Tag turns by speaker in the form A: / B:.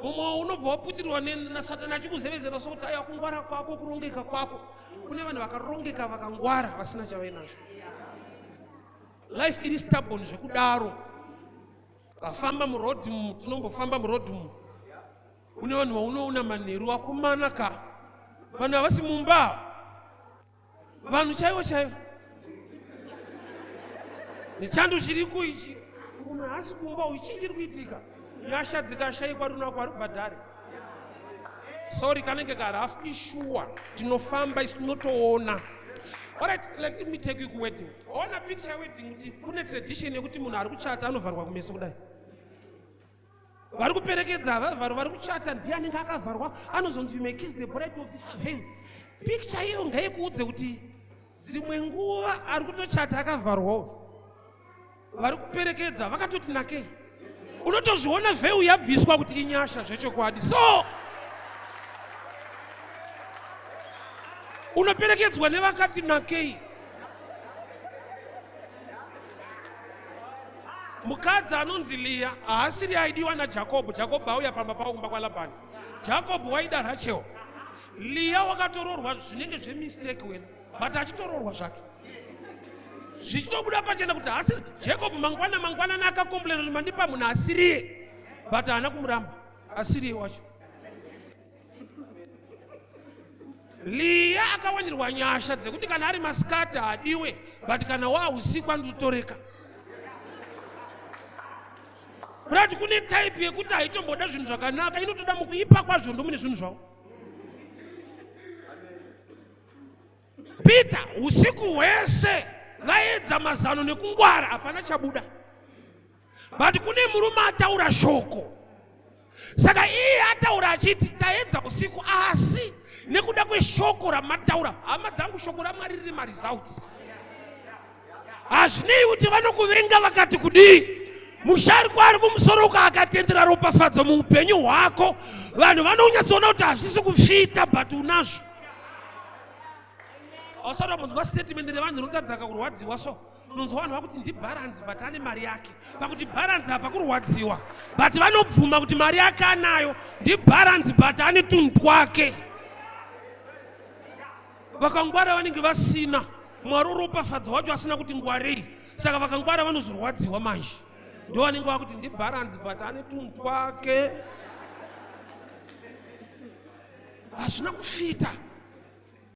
A: umwe unobva waputirwa nasatani achikuzevezera sokuti aya kungwara kwako kurongeka kwako. Kune vanhu vakarongeka vakangwara vasina chavainazvo. Life iri stubborn zvekudaro. Kafamba murodhi umu, tinombofamba murodhi umu. Kune vanhu vaunoona manheru akomana ka. Vanhu havasi mumba. Vanhu chaivo chaivo. Nechando chiriko ichi. Munhu haasi kumba ichi chiri kuitika. Nyasha dzikashayikwa runako ari kubhadhare. Sorry, kanenge karafi sure. Tinofamba isinotoona. Alright, let me take you to wedding. Ona picture wedding kuti kune tradition yekuti munhu ari kuchata anovharwa kumeso kudai. Vari kuperekedza vari kuchata ndiye anenge akavharwa anozonzi you may kiss the bride of this veil. Picture iyo ngaikuudze kuti dzimwe nguva ari kutochata akavharwawo. Vari kuperekedza vakatoti nakei. Unotozviona veil yabviswa kuti inyasha zvechokwadi. So unoperekedzwa nevakati nakei. Mukadzi anonzi Leah haasiri aidiwa naJacob. Jacob auya pamba paumba kwaLabhani. Jacob waida Rachel. Leah wakatororwa zvinenge zvemistake wena, but achitororwa zvake. Zvichitobuda pachena kuti haasiri Jacob mangwana nakakomplaina kuti mandipa munhu asiriye, but haana kumuramba asiriye wacho. Leah akawanirwa nyasha dzekuti kana ari masikati hadiwe, but kana waahusiku anotoreka. Brati kune type yekuti haitomboda zvinhu zvakanaka, inotoda mukuipa kwazvo ndomune zvinhu zvavo. Peter usiku hwese vaedza mazano nekungwara hapana chabuda. But kune murume ataura shoko. Saka iye ataura achiti taedza usiku asi nekuda kweshoko ramataura hama dzangu shoko raMwari riri maresults. Hazvinei kuti vanokuvenga vakati kudii. Mushari kwari kumusoro uko akatendera ropafadzo muupenyu hwako, vanhu vanonyatsoona kuti hazvisi kufita but unazvo. Ausada munzwa statement revanhu rinotadzaka kurwadziwa so. Unonzwa vanhu vakuti ndibharanzi but ane mari yake. Pakuti bharanzi hapa kurwadziwa. But vanobvuma kuti mari yake anayo, ndibharanzi but ane tunhu twake. Vakangwara vanenge vasina. Mwari ropafadzo wacho asina kuti ngwarei. Saka vakangwara vanozorwadziwa manje. Ndio vanenge vakuti ndibharanzi but ane tunhu twake. Hazvina kufita.